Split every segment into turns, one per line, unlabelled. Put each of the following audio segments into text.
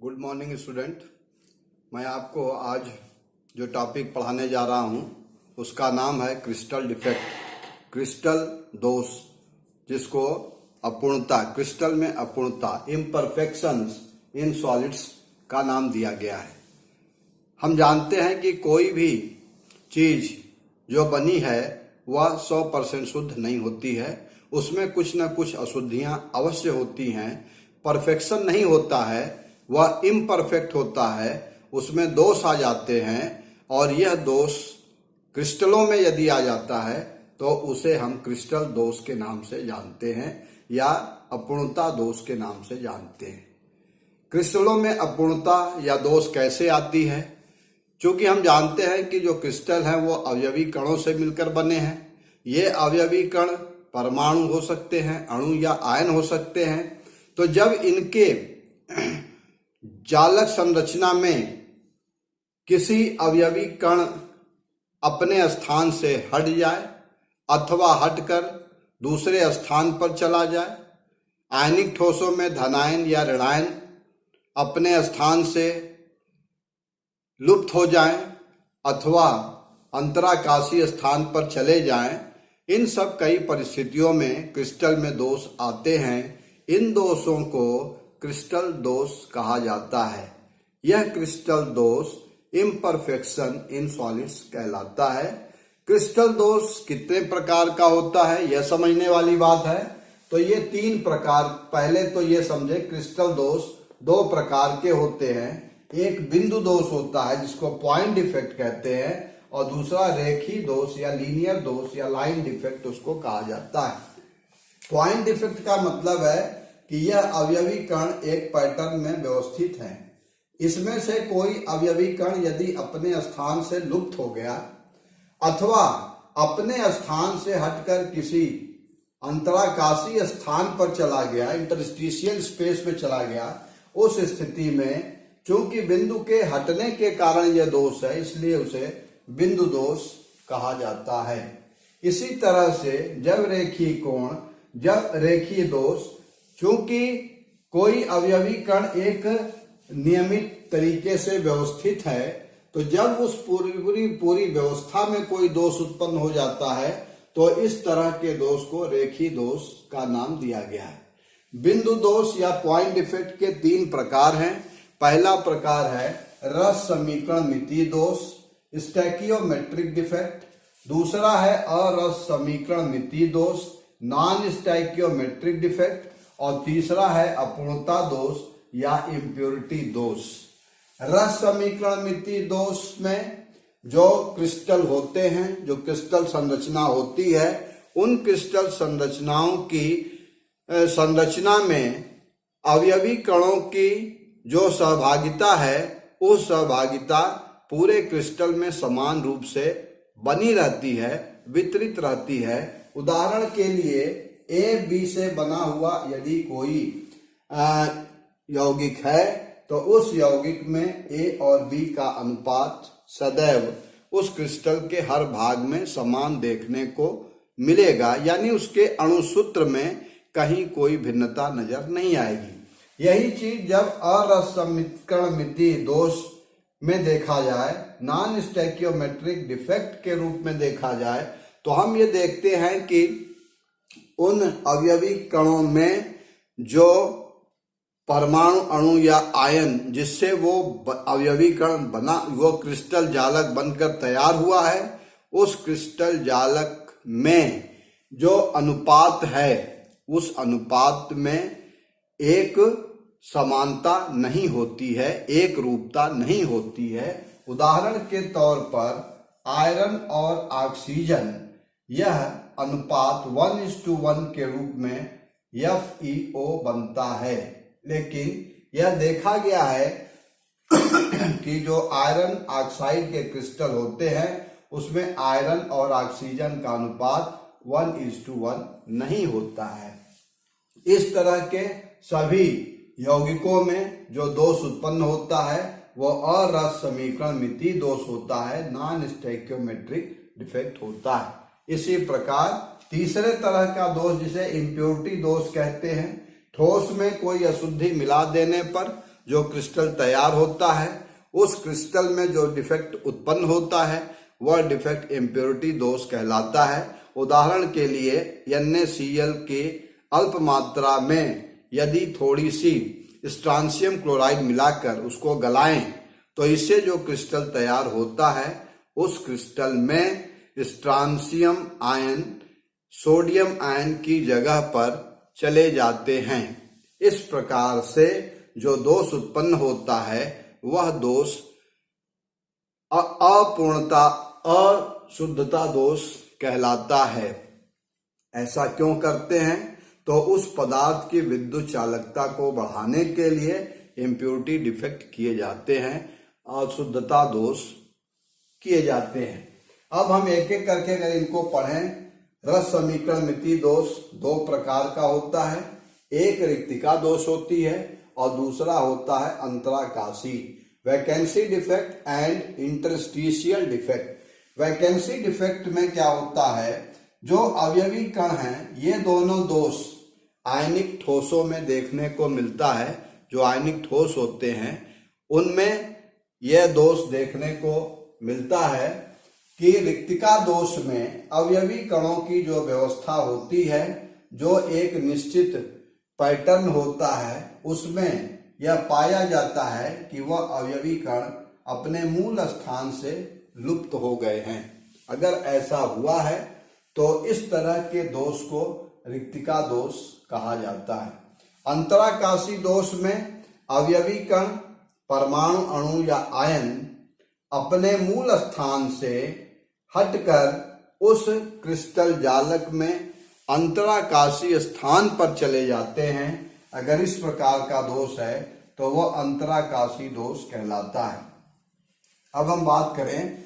Good morning student. मैं आपको आज जो टॉपिक पढ़ाने जा रहा हूँ उसका नाम है क्रिस्टल डिफेक्ट, क्रिस्टल दोष, जिसको अपूर्णता, क्रिस्टल में अपूर्णता, इम्परफेक्शंस इन सॉलिड्स का नाम दिया गया है। हम जानते हैं कि कोई भी चीज जो बनी है वह 100% शुद्ध नहीं होती है, उसमें कुछ न कुछ अशुद्धियां अवश्य होती हैं। परफेक्शन नहीं होता है, वह इम्परफेक्ट होता है, उसमें दोष आ जाते हैं और यह दोष क्रिस्टलों में यदि आ जाता है तो उसे हम क्रिस्टल दोष के नाम से जानते हैं या अपूर्णता दोष के नाम से जानते हैं। क्रिस्टलों में अपूर्णता या दोष कैसे आती है? क्योंकि हम जानते हैं कि जो क्रिस्टल हैं वो अवयवी कणों से मिलकर बने हैं। ये अवयवी कण परमाणु हो सकते हैं, अणु या आयन हो सकते हैं। तो जब इनके जालक संरचना में किसी अवयवी कण अपने स्थान से हट जाए अथवा हटकर दूसरे स्थान पर चला जाए, आयनिक ठोसों में धनायन या ऋणायन अपने स्थान से लुप्त हो जाएं अथवा अंतराकाशीय स्थान पर चले जाएं, इन सब कई परिस्थितियों में क्रिस्टल में दोष आते हैं। इन दोषों को क्रिस्टल दोष कहा जाता है। यह क्रिस्टल दोष इम्परफेक्शन इन सॉलिड्स कहलाता है। क्रिस्टल दोष कितने प्रकार का होता है यह समझने वाली बात है। तो ये 3 प्रकार, पहले तो ये समझे क्रिस्टल दोष 2 प्रकार के होते हैं। एक बिंदु दोष होता है जिसको पॉइंट डिफेक्ट कहते हैं और दूसरा रेखीय दोष या लीनियर दोष या लाइन डिफेक्ट उसको कहा जाता है। पॉइंट डिफेक्ट का मतलब है कि यह अवयवी कण एक पैटर्न में व्यवस्थित है। इसमें से कोई अवयवी कण यदि अपने स्थान से लुप्त हो गया अथवा अपने स्थान से हटकर किसी अंतराकाशीय स्थान पर चला गया, इंटरस्टिशियल स्पेस में चला गया, उस स्थिति में चूंकि बिंदु के हटने के कारण यह दोष है, इसलिए उसे बिंदु दोष कहा जाता है। इसी तरह से जब रेखीय दोष, चूंकि कोई अवयवी कण एक नियमित तरीके से व्यवस्थित है, तो जब उस पूरी व्यवस्था में कोई दोष उत्पन्न हो जाता है तो इस तरह के दोष को रेखीय दोष का नाम दिया गया है। बिंदु दोष या पॉइंट डिफेक्ट के 3 प्रकार हैं। पहला प्रकार है रस समीकरण मितीय दोष, स्टैकियोमेट्रिक डिफेक्ट। दूसरा है अरस समीकरण मितीय दोष, नॉन स्टैकियोमेट्रिक डिफेक्ट। और तीसरा है अपूर्णता दोष या इम्प्योरिटी दोष। रस समीकरण मितीय दोष में जो क्रिस्टल होते हैं, जो क्रिस्टल संरचना होती है, उन क्रिस्टल संरचनाओं की संरचना में अवयवी कणों की जो सहभागिता है, वो सहभागिता पूरे क्रिस्टल में समान रूप से बनी रहती है, वितरित रहती है। उदाहरण के लिए ए बी से बना हुआ यदि कोई यौगिक है तो उस यौगिक में ए और बी का अनुपात सदैव उस क्रिस्टल के हर भाग में समान देखने को मिलेगा, यानी उसके अणुसूत्र में कहीं कोई भिन्नता नजर नहीं आएगी। यही चीज जब अरस समीकरण मितीय दोष में देखा जाए, नॉन स्टैकियोमेट्रिक डिफेक्ट के रूप में देखा जाए, तो हम ये देखते हैं कि उन अवयवी कणों में जो परमाणु, अणु या आयन जिससे वो अवयवी कण बना, वो क्रिस्टल जालक बनकर तैयार हुआ है, उस क्रिस्टल जालक में जो अनुपात है, उस अनुपात में एक समानता नहीं होती है, एक रूपता नहीं होती है। उदाहरण के तौर पर आयरन और ऑक्सीजन, यह अनुपात 1:1 के रूप में FeO बनता है। लेकिन यह देखा गया है कि जो आयरन ऑक्साइड के क्रिस्टल होते हैं उसमें आयरन और ऑक्सीजन का अनुपात 1:1 नहीं होता है। इस तरह के सभी यौगिकों में जो दोष उत्पन्न होता है वो अरस समीकरण मितीय दोष होता है, नॉन स्टैकियोमेट्रिक डिफेक्ट होता है। इसी प्रकार तीसरे तरह का दोष जिसे इम्प्योरिटी दोष कहते हैं, ठोस में कोई अशुद्धि मिला देने पर जो क्रिस्टल तैयार होता है, उस क्रिस्टल में जो डिफेक्ट उत्पन्न होता है वह डिफेक्ट इम्प्योरिटी दोष कहलाता है। उदाहरण के लिए NaCl के अल्प मात्रा में यदि थोड़ी सी स्ट्रांसियम क्लोराइड मिलाकर उसको गलाएं तो इससे जो क्रिस्टल तैयार होता है उस क्रिस्टल में स्ट्रांसियम आयन सोडियम आयन की जगह पर चले जाते हैं। इस प्रकार से जो दोष उत्पन्न होता है वह दोष अपूर्णता अशुद्धता दोष कहलाता है। ऐसा क्यों करते हैं? तो उस पदार्थ की विद्युत चालकता को बढ़ाने के लिए इम्प्योरिटी डिफेक्ट किए जाते हैं, अशुद्धता दोष किए जाते हैं। अब हम एक एक करके अगर इनको पढ़ें, रस समीकरण मिति दोष दो प्रकार का होता है। एक रिक्तिका दोष होती है और दूसरा होता है अंतराकाशी, vacancy defect and interstitial defect. Vacancy defect में क्या होता है, जो अवयवी कण हैं ये दोनों दोष आयनिक ठोसों में देखने को मिलता है। जो आयनिक ठोस होते हैं उनमें यह दोष देखने को मिलता है कि रिक्तिका दोष में अवयवी कणों की जो व्यवस्था होती है, जो एक निश्चित पैटर्न होता है, उसमें यह पाया जाता है कि वह अवयवी कण अपने मूल स्थान से लुप्त हो गए हैं। अगर ऐसा हुआ है तो इस तरह के दोष को रिक्तिका दोष कहा जाता है। अंतराकाशी दोष में अवयवी कण, परमाणु अणु या आयन अपने मूल स्थान से हटकर उस क्रिस्टल जालक में अंतराकाशी स्थान पर चले जाते हैं। अगर इस प्रकार का दोष है तो वह अंतराकाशी दोष कहलाता है। अब हम बात करें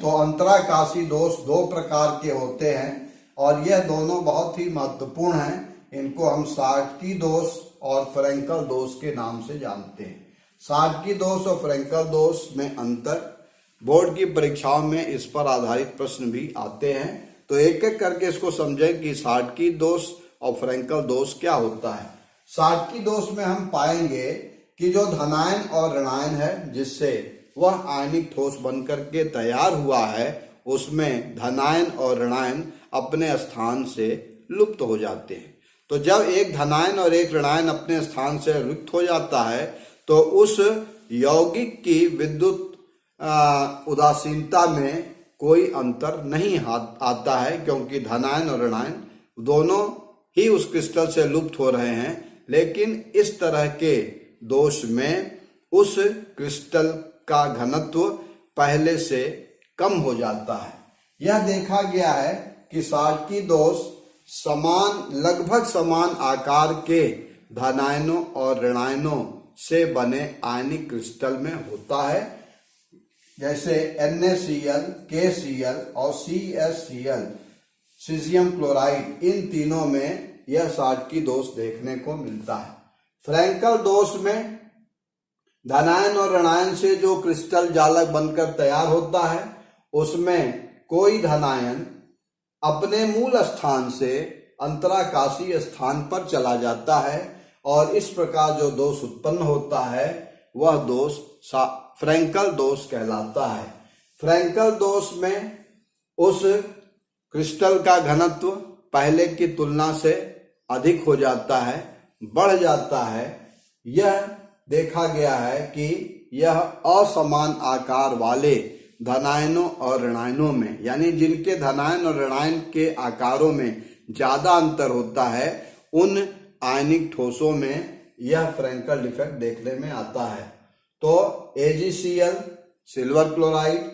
तो अंतराकाशी दोष दो प्रकार के होते हैं और यह दोनों बहुत ही महत्वपूर्ण हैं। इनको हम साटकी दोष और फ्रैंकल दोष के नाम से जानते हैं। साटकी दोष और फ्रैंकल दोष में अंतर, बोर्ड की परीक्षाओं में इस पर आधारित प्रश्न भी आते हैं। तो एक एक करके इसको समझें कि साटकी दोष और फ्रैंकल दोष क्या होता है। साटकी दोष में हम पाएंगे कि जो धनायन और ऋणायन है, जिससे वह आयनिक ठोस बनकर के तैयार हुआ है, उसमें धनायन और ऋणायन अपने स्थान से लुप्त हो जाते हैं। तो जब एक धनायन और एक ऋणायन अपने स्थान से लुप्त हो जाता है तो उस यौगिक की विद्युत उदासीनता में कोई अंतर नहीं आता है, क्योंकि धनायन और ऋणायन दोनों ही उस क्रिस्टल से लुप्त हो रहे हैं। लेकिन इस तरह के दोष में उस क्रिस्टल का घनत्व पहले से कम हो जाता है। यह देखा गया है कि साटकी दोष लगभग समान आकार के धनायनों और ऋणायनों से बने आयनिक क्रिस्टल में होता है। जैसे NaCl, KCl और CsCl, सीजियम क्लोराइड, इन तीनों में यह साटकी दोष देखने को मिलता है। फ्रैंकल दोष में धनायन और ऋणायन से जो क्रिस्टल जालक बनकर तैयार होता है, उसमें कोई धनायन अपने मूल स्थान से अंतराकाशी स्थान पर चला जाता है और इस प्रकार जो दोष उत्पन्न होता है वह दोष फ्रैंकल दोष कहलाता है। फ्रैंकल दोष में उस क्रिस्टल का घनत्व पहले की तुलना से अधिक हो जाता है, बढ़ जाता है। यह देखा गया है कि यह असमान आकार वाले धनायनों और ऋणायनों में, यानी जिनके धनायन और ऋणायन के आकारों में ज्यादा अंतर होता है, उन आयनिक ठोसों में यह फ्रैंकल डिफेक्ट देखने में आता है। तो AgCl, silver chloride,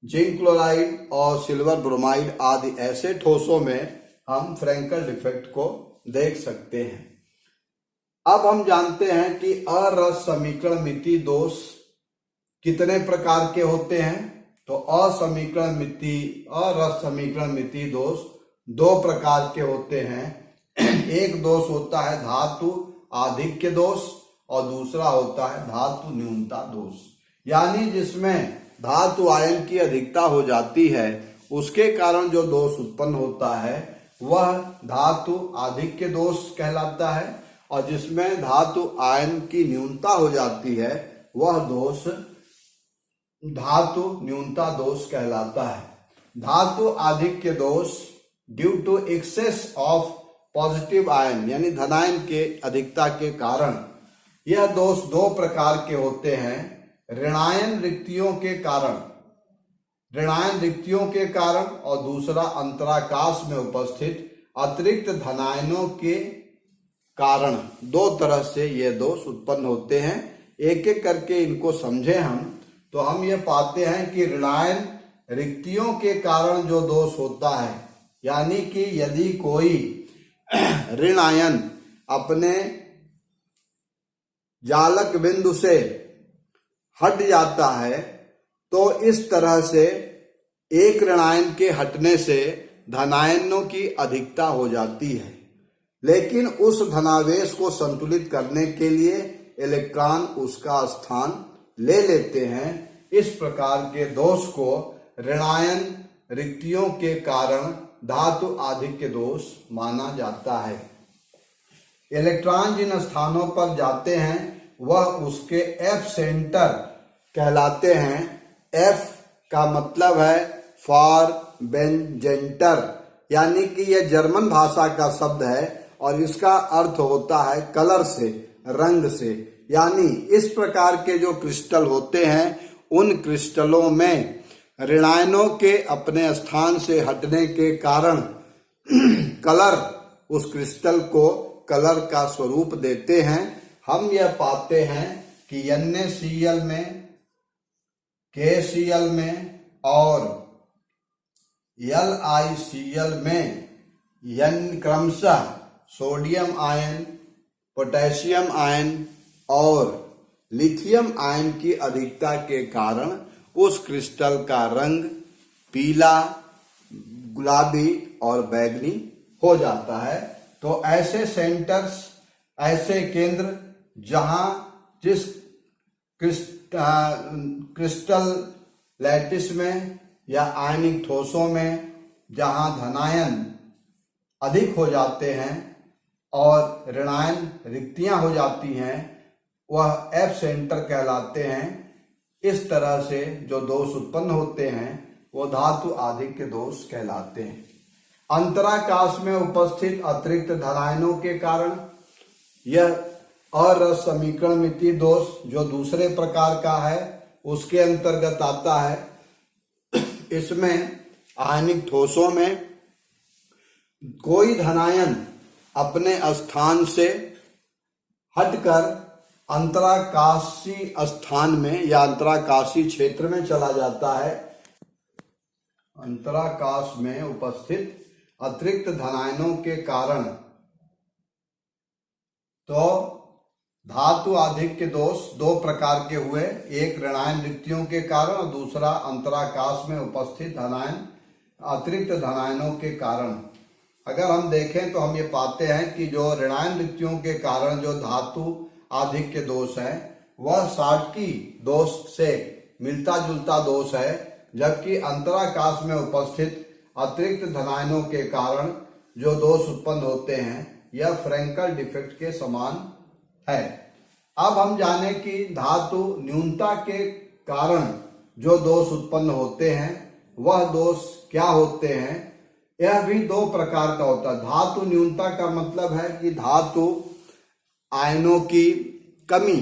zinc chloride और सिल्वर ब्रोमाइड आदि ऐसे ठोसों में हम फ्रैंकल डिफेक्ट को देख सकते हैं। अब हम जानते हैं कि अरस समीकरण मिति दोष कितने प्रकार के होते हैं। तो अरस समीकरण मिति दोष दो प्रकार के होते हैं। एक दोष होता है धातु आधिक्य दोष और दूसरा होता है धातु न्यूनता दोष, यानी जिसमें धातु आयन की अधिकता हो जाती है, उसके कारण जो दोष उत्पन्न होता है वह धातु आधिक्य दोष कहलाता है। और जिसमें धातु आयन की न्यूनता हो जाती है वह दोष धातु न्यूनता दोष कहलाता है। धातु आधिक्य दोष due to excess of positive ion यानी धनायन के अधिकता के कारण। यह दोष दो प्रकार के होते हैं, ऋणायन रिक्तियों के कारण और दूसरा अंतराकाश में उपस्थित अतिरिक्त धनायनों के कारण। दो तरह से ये दोष उत्पन्न होते हैं। एक एक करके इनको समझे हम तो हम ये पाते हैं कि ऋणायन रिक्तियों के कारण जो दोष होता है, यानी कि यदि कोई ऋण आयन अपने जालक बिंदु से हट जाता है तो इस तरह से एक ऋणायन के हटने से धनायनों की अधिकता हो जाती है, लेकिन उस धनावेश को संतुलित करने के लिए इलेक्ट्रॉन उसका स्थान ले लेते हैं। इस प्रकार के दोष को ऋणायन रिक्तियों के कारण धातु आधिक्य दोष माना जाता है। इलेक्ट्रॉन जिन स्थानों पर जाते हैं वह उसके एफ सेंटर कहलाते हैं। एफ का मतलब है फॉर बेंजेंटर, यानी कि यह जर्मन भाषा का शब्द है और इसका अर्थ होता है कलर से, रंग से। यानी इस प्रकार के जो क्रिस्टल होते हैं उन क्रिस्टलों में ऋणायनों के अपने स्थान से हटने के कारण कलर उस क्रिस्टल को कलर का स्वरूप देते हैं। हम यह पाते हैं कि NaCl में, KCl में और LiCl में क्रमशः सोडियम आयन, पोटेशियम आयन और लिथियम आयन की अधिकता के कारण उस क्रिस्टल का रंग पीला, गुलाबी और बैंगनी हो जाता है। तो ऐसे सेंटर्स, ऐसे केंद्र जहां जिस क्रिस्टल लैटिस में या आयनिक ठोसों में जहां धनायन अधिक हो जाते हैं और ऋणायन रिक्तियां हो जाती हैं वह एफ सेंटर कहलाते हैं। इस तरह से जो दोष उत्पन्न होते हैं वो धातु आधिक्य दोष कहलाते हैं। अंतराकाश में उपस्थित अतिरिक्त धनायनों के कारण यह अरस समीकरण मिति दोष जो दूसरे प्रकार का है उसके अंतर्गत आता है। इसमें आयनिक ठोसों में कोई धनायन अपने स्थान से हटकर अंतराकाशी स्थान में या अंतराकाशी क्षेत्र में चला जाता है। अंतराकाश में उपस्थित अतिरिक्त धनायनों के कारण तो धातु आधिक्य दोष दो प्रकार के हुए, एक ऋणायन रिक्तियों के कारण और दूसरा अंतराकाश में उपस्थित धनायन अतिरिक्त धनायनों के कारण। अगर हम देखें तो हम ये पाते हैं कि जो ऋणायन रिक्तियों के कारण जो धातु आधिक्य दोष है वह साटकी दोष से मिलता जुलता दोष है, जबकि अंतराकाश में उपस्थित अतिरिक्त धनायनों के कारण जो दोष उत्पन्न होते हैं यह फ्रैंकल डिफेक्ट के समान है। अब हम जाने कि धातु न्यूनता के कारण जो दोष उत्पन्न होते हैं वह दोष क्या होते हैं। यह भी दो प्रकार का होता है। धातु न्यूनता का मतलब है कि धातु आयनों की कमी,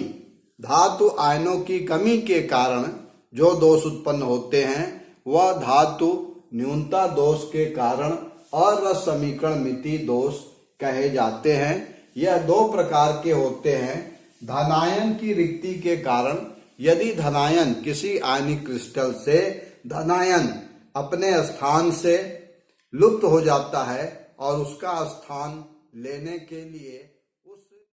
धातु आयनों की कमी के कारण जो दोष उत्पन्न होते हैं वह धातु न्यूनता दोष के कारण अरस समीकरण मिति दोष कहे जाते हैं। यह दो प्रकार के होते हैं। धनायन की रिक्ति के कारण यदि धनायन किसी आयनिक क्रिस्टल से धनायन अपने स्थान से लुप्त हो जाता है और उसका स्थान लेने के लिए